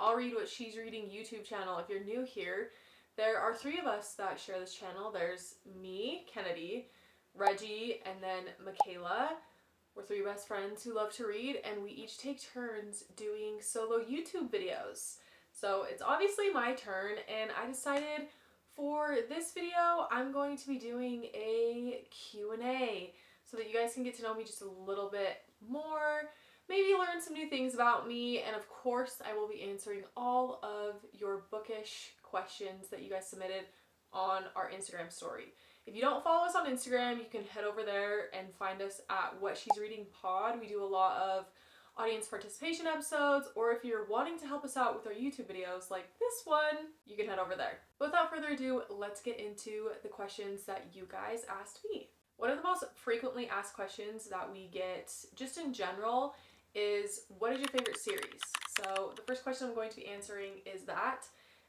I'll Read What She's Reading YouTube channel. If you're new here, there are 3 of us that share this channel. There's me, Kennedy, Reggie, and then Michaela. We're 3 best friends who love to read, and we each take turns doing solo YouTube videos. So it's obviously my turn, and I decided for this video, I'm going to be doing a Q&A so that you guys can get to know me just a little bit more, maybe learn some new things about me, and of course, I will be answering all of your bookish questions that you guys submitted on our Instagram story. If you don't follow us on Instagram, you can head over there and find us at What She's Reading Pod. We do a lot of audience participation episodes, or if you're wanting to help us out with our YouTube videos like this one, you can head over there. But without further ado, let's get into the questions that you guys asked me. One of the most frequently asked questions that we get just in general is, what is your favorite series? So the first question I'm going to be answering is that.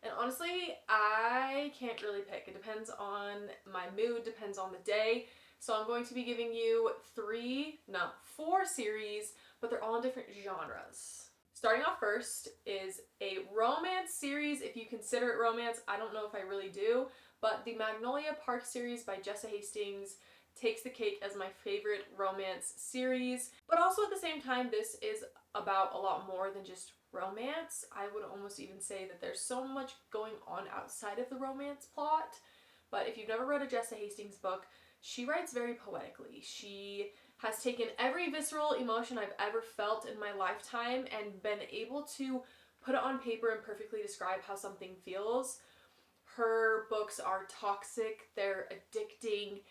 And honestly, I can't really pick. It depends on my mood, depends on the day. So I'm going to be giving you 4 series, but they're all in different genres. Starting off first is a romance series, if you consider it romance. I don't know if I really do, but the Magnolia Park series by Jessa Hastings takes the cake as my favorite romance series. But also at the same time, this is about a lot more than just romance. I would almost even say that there's so much going on outside of the romance plot. But if you've never read a Jessa Hastings book, she writes very poetically. She has taken every visceral emotion I've ever felt in my lifetime and been able to put it on paper and perfectly describe how something feels. Her books are toxic, they're addicting.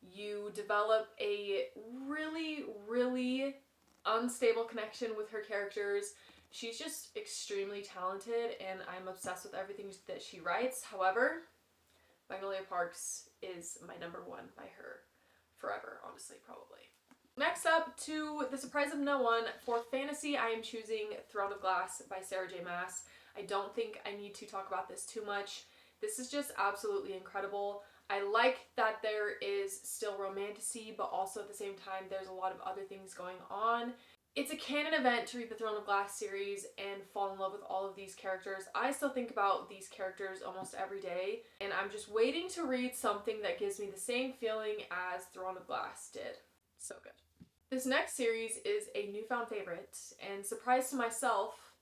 You develop a really, really unstable connection with her characters. She's just extremely talented, and I'm obsessed with everything that she writes. However, Magnolia Parks is my number 1 by her forever, honestly, probably. Next up, to the surprise of no one, for fantasy, I am choosing Throne of Glass by Sarah J. Maas. I don't think I need to talk about this too much. This is just absolutely incredible. I like that there is still romantasy, but also at the same time, there's a lot of other things going on. It's a canon event to read the Throne of Glass series and fall in love with all of these characters. I still think about these characters almost every day, and I'm just waiting to read something that gives me the same feeling as Throne of Glass did. So good. This next series is a newfound favorite, and surprise to myself,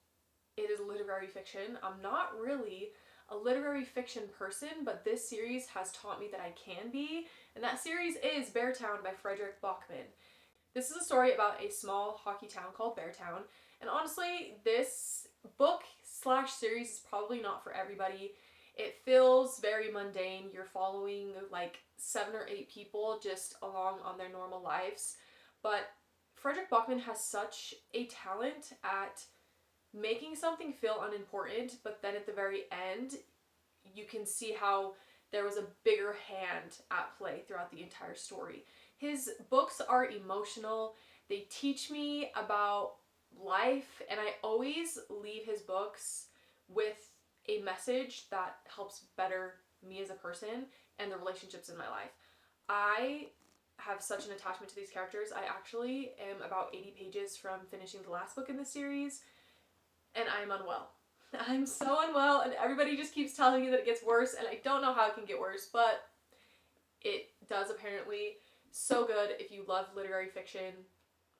it is literary fiction. I'm not really a literary fiction person, but this series has taught me that I can be, and that series is Beartown by Frederick Bachman. This is a story about a small hockey town called Beartown, and honestly, this book/series is probably not for everybody. It feels very mundane. You're following like 7 or 8 people just along on their normal lives, but Frederick Bachman has such a talent at making something feel unimportant, but then at the very end, you can see how there was a bigger hand at play throughout the entire story. His books are emotional. They teach me about life, and I always leave his books with a message that helps better me as a person and the relationships in my life. I have such an attachment to these characters. I actually am about 80 pages from finishing the last book in the series, and I'm unwell. I'm so unwell, and everybody just keeps telling me that it gets worse, and I don't know how it can get worse, but it does apparently. So good. If you love literary fiction,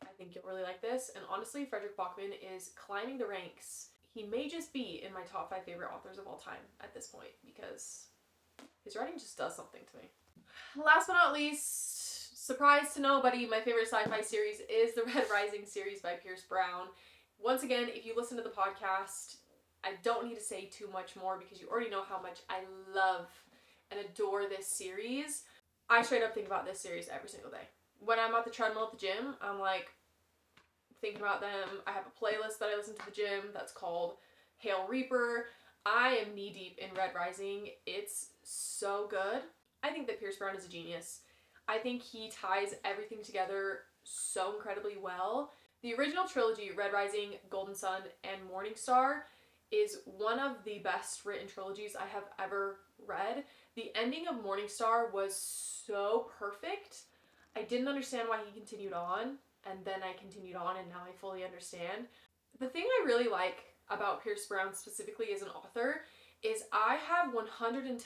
I think you'll really like this. And honestly, Frederick Bachman is climbing the ranks. He may just be in my top 5 favorite authors of all time at this point, because his writing just does something to me. Last but not least, surprise to nobody, my favorite sci-fi series is the Red Rising series by Pierce Brown. Once again, if you listen to the podcast, I don't need to say too much more because you already know how much I love and adore this series. I straight up think about this series every single day. When I'm at the treadmill at the gym, I'm like thinking about them. I have a playlist that I listen to the gym that's called Hail Reaper. I am knee deep in Red Rising. It's so good. I think that Pierce Brown is a genius. I think he ties everything together so incredibly well. The original trilogy, Red Rising, Golden Sun, and Morning Star, is one of the best written trilogies I have ever read. The ending of Morning Star was so perfect. I didn't understand why he continued on, and then I continued on, and now I fully understand. The thing I really like about Pierce Brown specifically as an author is I have 110%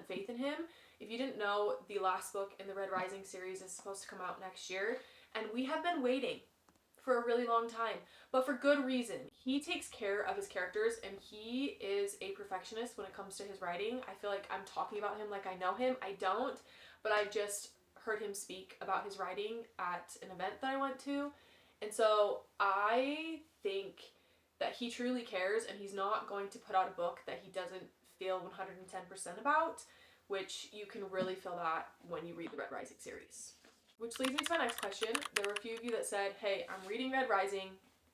faith in him. If you didn't know, the last book in the Red Rising series is supposed to come out next year, and we have been waiting for a really long time, but for good reason. He takes care of his characters, and he is a perfectionist when it comes to his writing. I feel like I'm talking about him like I know him. I don't, but I've just heard him speak about his writing at an event that I went to, and so I think that he truly cares, and he's not going to put out a book that he doesn't feel 110% about, which you can really feel that when you read the Red Rising series. Which leads me to my next question. There were a few of you that said, hey, I'm reading Red Rising,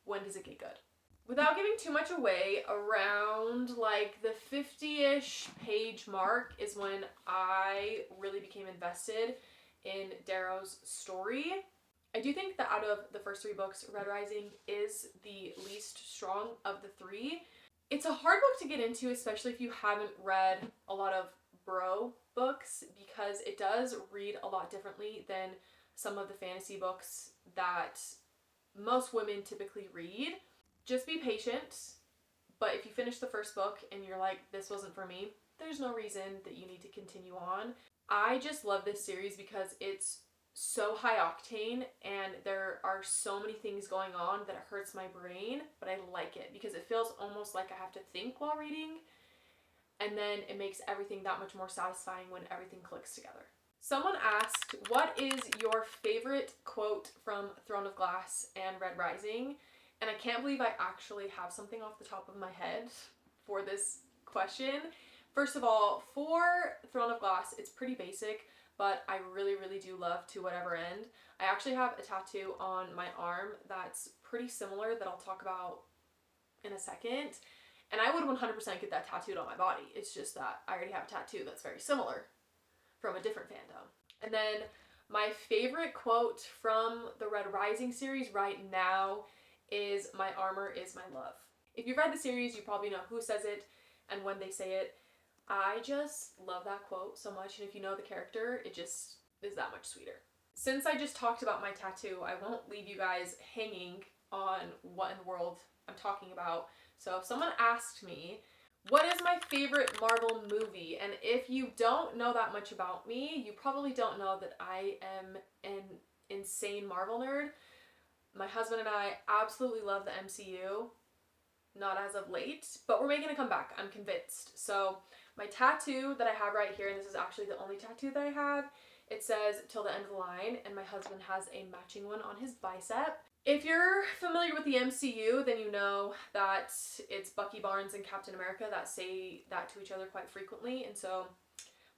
when does it get good? Without giving too much away, around like the 50-ish page mark is when I really became invested in Darrow's story. I do think that out of the first 3 books, Red Rising is the least strong of the 3. It's a hard book to get into, especially if you haven't read a lot of bro books, because it does read a lot differently than some of the fantasy books that most women typically read. Just be patient, but if you finish the first book and you're like, this wasn't for me, there's no reason that you need to continue on. I just love this series because it's so high octane and there are so many things going on that it hurts my brain, but I like it because it feels almost like I have to think while reading, and then it makes everything that much more satisfying when everything clicks together. Someone asked, what is your favorite quote from Throne of Glass and Red Rising? And I can't believe I actually have something off the top of my head for this question. First of all, for Throne of Glass, it's pretty basic, but I really, really do love To Whatever End. I actually have a tattoo on my arm that's pretty similar that I'll talk about in a second. And I would 100% get that tattooed on my body. It's just that I already have a tattoo that's very similar from a different fandom. And then my favorite quote from the Red Rising series right now is, my armor is my love. If you've read the series, you probably know who says it and when they say it. I just love that quote so much, and if you know the character, it just is that much sweeter. Since I just talked about my tattoo, I won't leave you guys hanging on what in the world I'm talking about. So if someone asked me, what is my favorite Marvel movie? And if you don't know that much about me, you probably don't know that I am an insane Marvel nerd. My husband and I absolutely love the MCU. Not as of late, but we're making a comeback, I'm convinced. So my tattoo that I have right here, and this is actually the only tattoo that I have, it says "Till the End of the Line," and my husband has a matching one on his bicep. If you're familiar with the MCU, then you know that it's Bucky Barnes and Captain America that say that to each other quite frequently, and so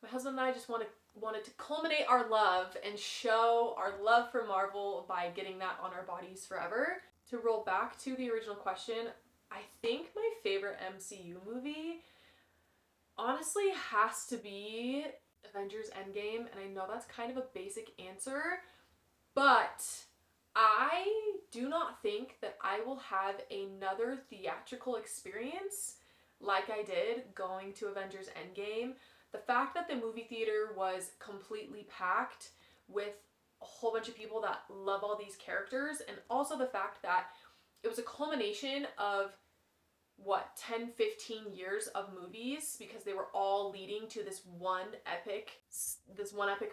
my husband and I just wanted to culminate our love and show our love for Marvel by getting that on our bodies forever. To roll back to the original question, I think my favorite MCU movie honestly has to be Avengers Endgame, and I know that's kind of a basic answer, but I do not think that I will have another theatrical experience like I did going to Avengers Endgame. The fact that the movie theater was completely packed with a whole bunch of people that love all these characters, and also the fact that it was a culmination of 10, 15 years of movies, because they were all leading to this one epic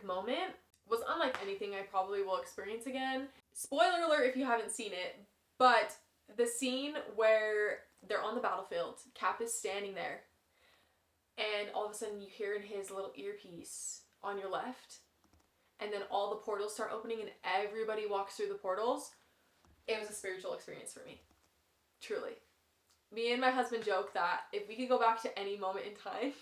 moment, was unlike anything I probably will experience again. Spoiler alert if you haven't seen it, but the scene where they're on the battlefield, Cap is standing there, and all of a sudden you hear in his little earpiece on your left, and then all the portals start opening and everybody walks through the portals. It was a spiritual experience for me. Truly. Me and my husband joke that if we could go back to any moment in time,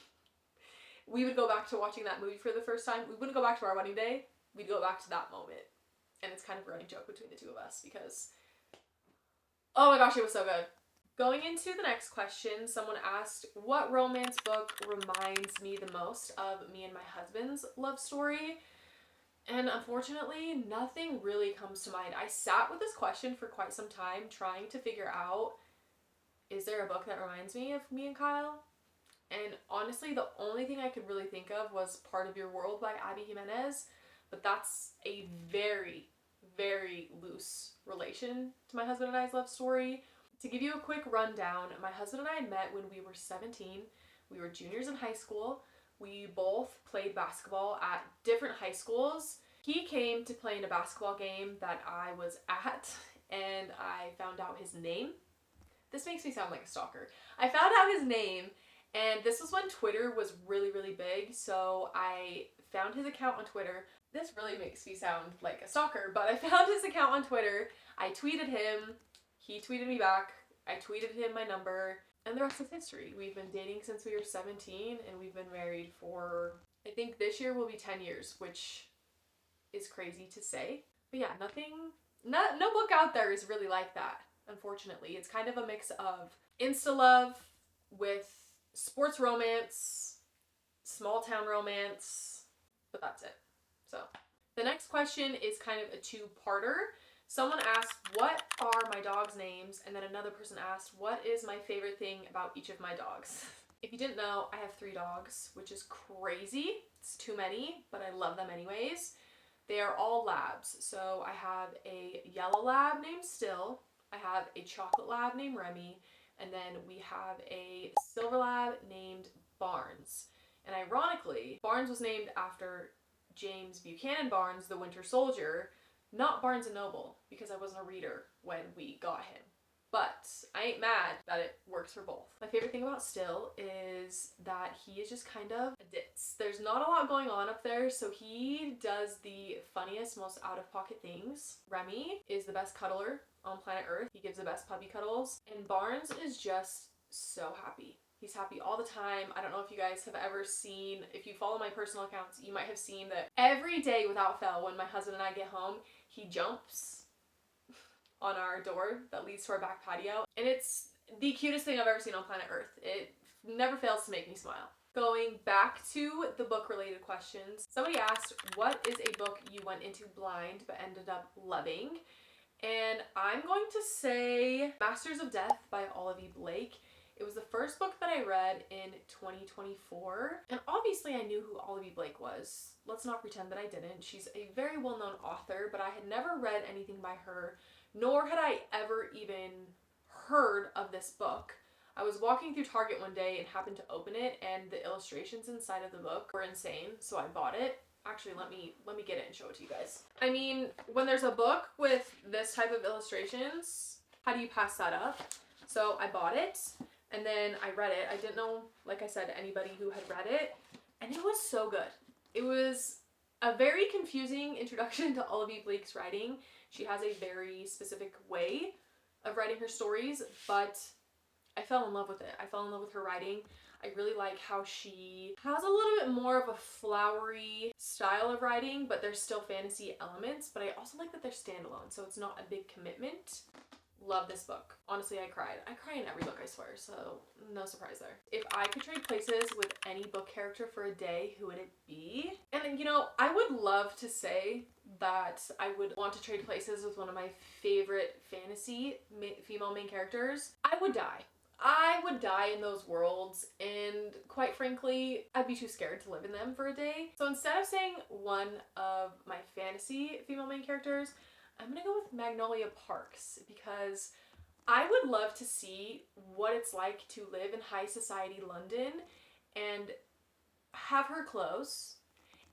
we would go back to watching that movie for the first time. We wouldn't go back to our wedding day. We'd go back to that moment. And it's kind of a running joke between the two of us because, oh my gosh, it was so good. Going into the next question, someone asked, what romance book reminds me the most of me and my husband's love story? And unfortunately, nothing really comes to mind. I sat with this question for quite some time trying to figure out, is there a book that reminds me of me and Kyle? And honestly, the only thing I could really think of was Part of Your World by Abby Jimenez, but that's a very, very loose relation to my husband and I's love story. To give you a quick rundown, my husband and I met when we were 17. We were juniors in high school. We both played basketball at different high schools. He came to play in a basketball game that I was at, and I found out his name. This makes me sound like a stalker. I found out his name, and this was when Twitter was really, really big, so I found his account on Twitter. This really makes me sound like a stalker, but I found his account on Twitter. I tweeted him. He tweeted me back. I tweeted him my number, and the rest is history. We've been dating since we were 17, and we've been married for, I think this year will be 10 years, which is crazy to say. But yeah, no book out there is really like that, unfortunately. It's kind of a mix of insta-love with sports romance, small town romance, but that's it. So, the next question is kind of a two-parter. Someone asked, what are my dogs' names? And then another person asked, what is my favorite thing about each of my dogs? If you didn't know, I have 3 dogs, which is crazy. It's too many, but I love them anyways. They are all labs. So I have a yellow lab named Still, I have a chocolate lab named Remy, and then we have a silver lab named Barnes. And ironically, Barnes was named after James Buchanan Barnes, the Winter Soldier, not Barnes & Noble, because I wasn't a reader when we got him. But I ain't mad that it works for both. My favorite thing about Still is that he is just kind of a ditz. There's not a lot going on up there, so he does the funniest, most out-of-pocket things. Remy is the best cuddler on planet Earth. He gives the best puppy cuddles. And Barnes is just so happy. He's happy all the time. I don't know if you guys have ever seen, if you follow my personal accounts, you might have seen that every day without fail when my husband and I get home, he jumps on our door that leads to our back patio. And it's the cutest thing I've ever seen on planet Earth. It never fails to make me smile. Going back to the book related questions, somebody asked, what is a book you went into blind but ended up loving? And I'm going to say Masters of Death by Olivia Blake. It was the first book that I read in 2024. And obviously I knew who Olivia Blake was. Let's not pretend that I didn't. She's a very well-known author, but I had never read anything by her, nor had I ever even heard of this book. I was walking through Target one day and happened to open it, and the illustrations inside of the book were insane, so I bought it. Actually, let me get it and show it to you guys. I mean, when there's a book with this type of illustrations, how do you pass that up? So I bought it, and then I read it. I didn't know, like I said, anybody who had read it, and it was so good. It was a very confusing introduction to Olivia Blake's writing. She has a very specific way of writing her stories, but I fell in love with it. I fell in love with her writing. I really like how she has a little bit more of a flowery style of writing, but there's still fantasy elements, but I also like that they're standalone, so it's not a big commitment. Love this book. Honestly, I cried. I cry in every book, I swear, so no surprise there. If I could trade places with any book character for a day, who would it be? And you know, I would love to say that I would want to trade places with one of my favorite fantasy female main characters. I would die. I would die in those worlds, and quite frankly, I'd be too scared to live in them for a day. So instead of saying one of my fantasy female main characters, I'm gonna go with Magnolia Parks, because I would love to see what it's like to live in high society London and have her clothes,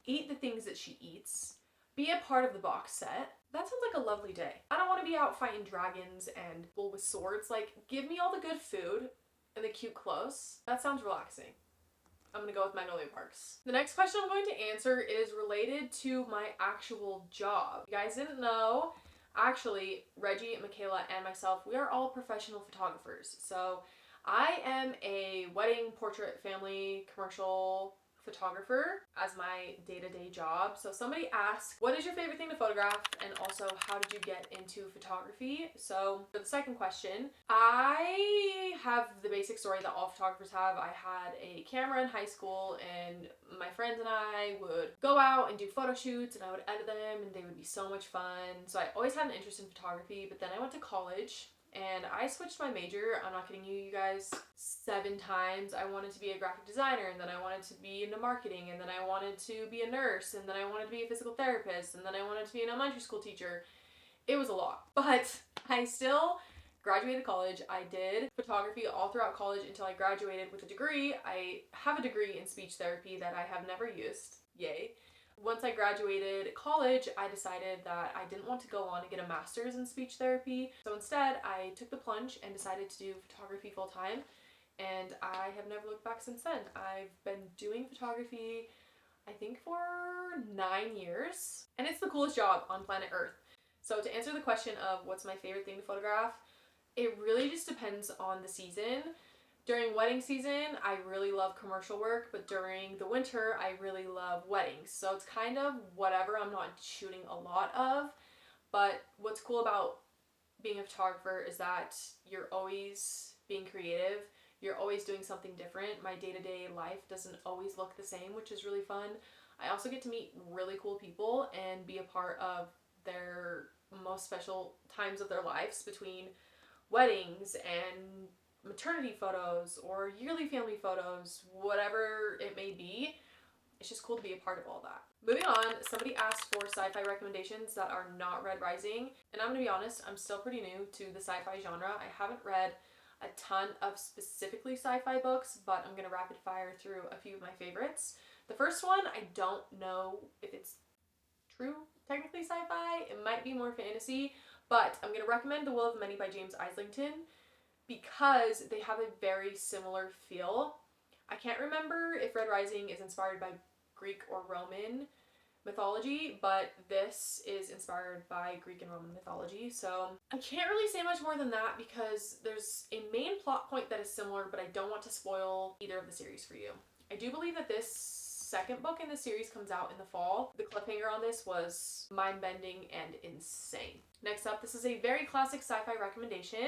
eat the things that she eats, be a part of the box set. That sounds like a lovely day. I don't want to be out fighting dragons and people with swords. Like, give me all the good food and the cute clothes. That sounds relaxing. I'm gonna go with Magnolia Parks. The next question I'm going to answer is related to my actual job. You guys didn't know, actually, Reggie, Michaela, and myself, we are all professional photographers. So I am a wedding, portrait, family, commercial photographer as my day-to-day job. So somebody asked, what is your favorite thing to photograph, and also how did you get into photography? So for the second question, I have the basic story that all photographers have. I had a camera in high school, and my friends and I would go out and do photo shoots, and I would edit them, and they would be so much fun. So I always had an interest in photography, but then I went to college and I switched my major. I'm not kidding you guys, 7 times. I wanted to be a graphic designer, and then I wanted to be into marketing, and then I wanted to be a nurse, and then I wanted to be a physical therapist, and then I wanted to be an elementary school teacher. It was a lot, but I still graduated college, I did photography all throughout college until I graduated with a degree. I have a degree in speech therapy that I have never used. Yay. Once I graduated college, I decided that I didn't want to go on and get a master's in speech therapy. So instead, I took the plunge and decided to do photography full time. And I have never looked back since then. I've been doing photography, I think, for 9 years. And it's the coolest job on planet Earth. So to answer the question of what's my favorite thing to photograph, it really just depends on the season. During wedding season, I really love commercial work, but during the winter, I really love weddings. So it's kind of whatever I'm not shooting a lot of. But what's cool about being a photographer is that you're always being creative. You're always doing something different. My day-to-day life doesn't always look the same, which is really fun. I also get to meet really cool people and be a part of their most special times of their lives, between weddings and maternity photos or yearly family photos, whatever it may be. It's just cool to be a part of all that. Moving on, somebody asked for sci-fi recommendations that are not Red Rising, and I'm gonna be honest, I'm still pretty new to the sci-fi genre. I haven't read a ton of specifically sci-fi books, but I'm gonna rapid fire through a few of my favorites. The first one, I don't know if it's true, technically sci-fi. It might be more fantasy, but I'm gonna recommend The Will of the Many by James Islington because they have a very similar feel. I can't remember if Red Rising is inspired by Greek or Roman mythology, but this is inspired by Greek and Roman mythology. So I can't really say much more than that because there's a main plot point that is similar, but I don't want to spoil either of the series for you. I do believe that this second book in the series comes out in the fall. The cliffhanger on this was mind-bending and insane. Next up, this is a very classic sci-fi recommendation,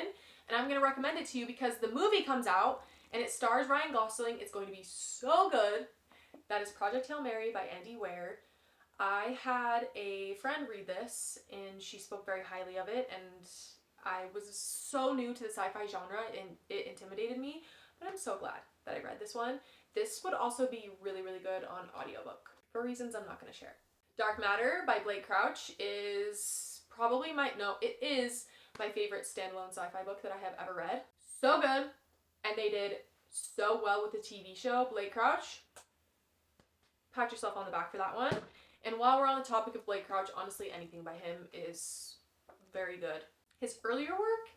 and I'm going to recommend it to you because the movie comes out and it stars Ryan Gosling. It's going to be so good. That is Project Hail Mary by Andy Weir. I had a friend read this and she spoke very highly of it, and I was so new to the sci-fi genre and it intimidated me, but I'm so glad that I read this one. This would also be really, really good on audiobook for reasons I'm not going to share. Dark Matter by Blake Crouch is probably it is my favorite standalone sci-fi book that I have ever read. So good, and they did so well with the TV show. Blake Crouch, pat yourself on the back for that one. And while we're on the topic of Blake Crouch, honestly, anything by him is very good. His earlier work,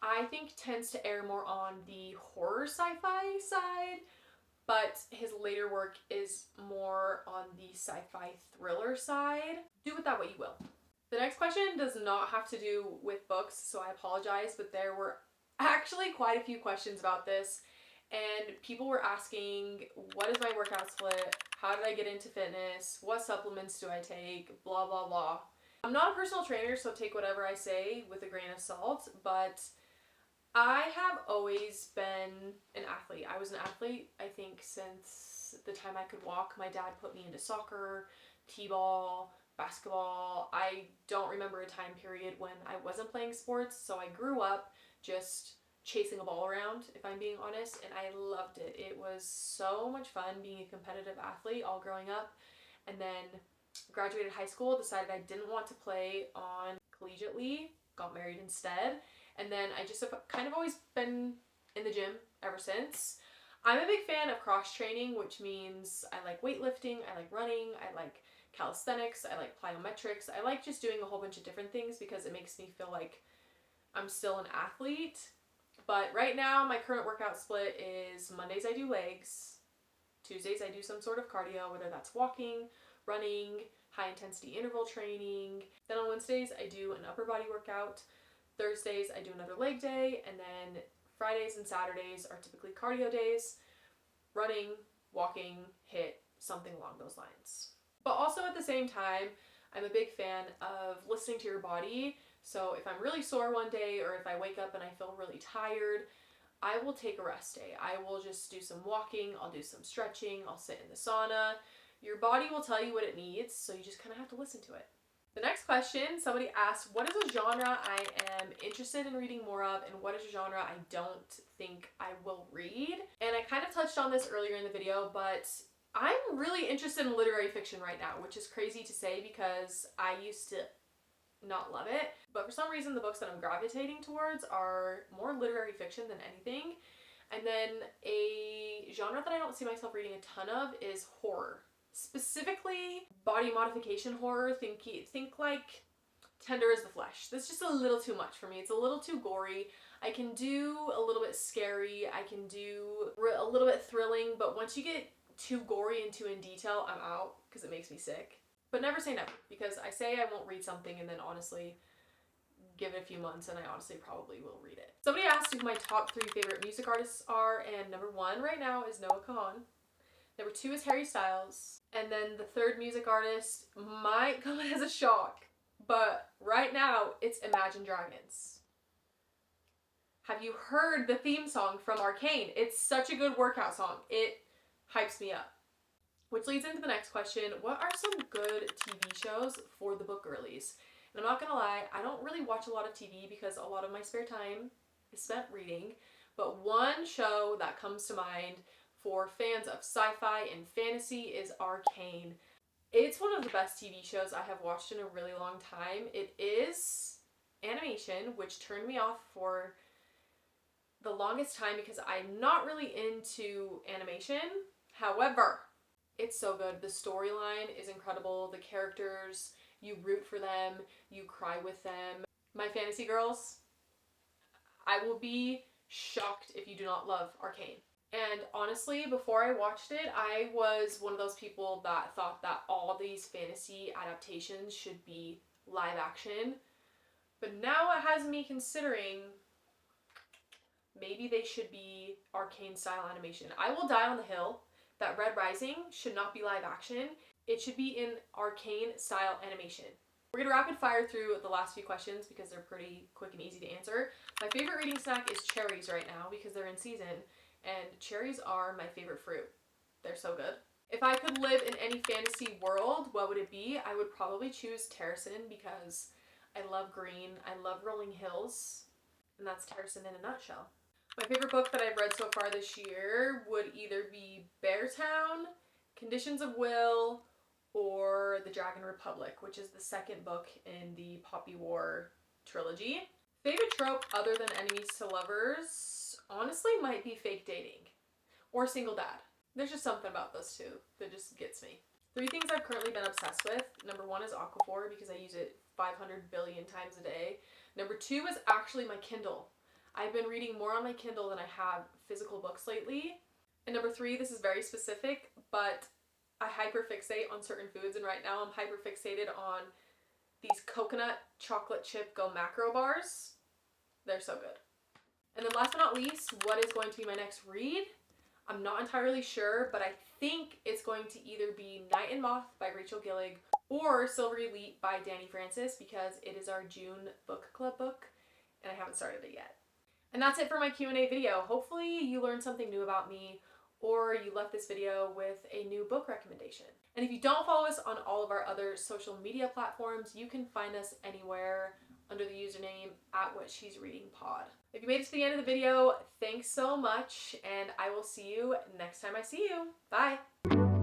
I think, tends to err more on the horror sci-fi side, but his later work is more on the sci-fi thriller side. Do with that what you will. The next question does not have to do with books, so I apologize, but there were actually quite a few questions about this, and people were asking, what is my workout split? How did I get into fitness? What supplements do I take? Blah, blah, blah. I'm not a personal trainer, so take whatever I say with a grain of salt, but I have always been an athlete. I was an athlete, I think, since the time I could walk. My dad put me into soccer, t-ball, basketball. I don't remember a time period when I wasn't playing sports, so I grew up just chasing a ball around, if I'm being honest, and I loved it. It was so much fun being a competitive athlete all growing up, and then graduated high school, decided I didn't want to play on collegiately, got married instead, and then I just have kind of always been in the gym ever since. I'm a big fan of cross training, which means I like weightlifting, I like running, I like calisthenics, I like plyometrics. I like just doing a whole bunch of different things because it makes me feel like I'm still an athlete. But right now, my current workout split is Mondays I do legs, Tuesdays I do some sort of cardio, whether that's walking, running, high intensity interval training. Then on Wednesdays I do an upper body workout, Thursdays I do another leg day, and then Fridays and Saturdays are typically cardio days, running, walking, HIIT, something along those lines. But also at the same time, I'm a big fan of listening to your body. So if I'm really sore one day, or if I wake up and I feel really tired, I will take a rest day. I will just do some walking, I'll do some stretching, I'll sit in the sauna. Your body will tell you what it needs, so you just kind of have to listen to it. The next question, somebody asked, what is a genre I am interested in reading more of, and what is a genre I don't think I will read? And I kind of touched on this earlier in the video, but I'm really interested in literary fiction right now, which is crazy to say because I used to not love it. But for some reason, the books that I'm gravitating towards are more literary fiction than anything. And then a genre that I don't see myself reading a ton of is horror. Specifically, body modification horror. Think like Tender as the Flesh. That's just a little too much for me. It's a little too gory. I can do a little bit scary. I can do a little bit thrilling. But once you get too gory and too in detail, I'm out because it makes me sick. But never say never, because I say I won't read something and then honestly give it a few months and I honestly probably will read it. Somebody asked who my top 3 favorite music artists are, and number 1 right now is Noah Kahan. Number 2 is Harry Styles. And then the third music artist might come as a shock, but right now it's Imagine Dragons. Have you heard the theme song from Arcane? It's such a good workout song. It hypes me up. Which leads into the next question. What are some good TV shows for the book girlies? And I'm not gonna lie, I don't really watch a lot of TV because a lot of my spare time is spent reading. But one show that comes to mind for fans of sci-fi and fantasy is Arcane. It's one of the best TV shows I have watched in a really long time. It is animation, which turned me off for the longest time because I'm not really into animation. However, it's so good. The storyline is incredible. The characters, you root for them, you cry with them. My fantasy girls, I will be shocked if you do not love Arcane. And honestly, before I watched it, I was one of those people that thought that all these fantasy adaptations should be live action. But now it has me considering maybe they should be Arcane style animation. I will die on the hill that Red Rising should not be live action. It should be in Arcane style animation. We're gonna rapid fire through the last few questions because they're pretty quick and easy to answer. My favorite reading snack is cherries right now because they're in season, and cherries are my favorite fruit. They're so good. If I could live in any fantasy world, what would it be? I would probably choose Terrasen because I love green, I love rolling hills, and that's Terrasen in a nutshell. My favorite book that I've read so far this year would either be Beartown, Conditions of Will, or The Dragon Republic, which is the second book in the Poppy War trilogy. Favorite trope other than enemies to lovers honestly might be fake dating or single dad. There's just something about those two that just gets me. 3 things I've currently been obsessed with. Number 1 is Aquaphor because I use it 500 billion times a day. Number 2 is actually my Kindle. I've been reading more on my Kindle than I have physical books lately. And number 3, this is very specific, but I hyperfixate on certain foods, and right now I'm hyperfixated on these coconut chocolate chip Go Macro bars. They're so good. And then last but not least, what is going to be my next read? I'm not entirely sure, but I think it's going to either be Night and Moth by Rachel Gillig or Silver Elite by Danny Francis because it is our June book club book and I haven't started it yet. And that's it for my Q&A video. Hopefully you learned something new about me or you left this video with a new book recommendation. And if you don't follow us on all of our other social media platforms, you can find us anywhere under the username @WhatShe'sReadingPod. If you made it to the end of the video, thanks so much, and I will see you next time I see you. Bye!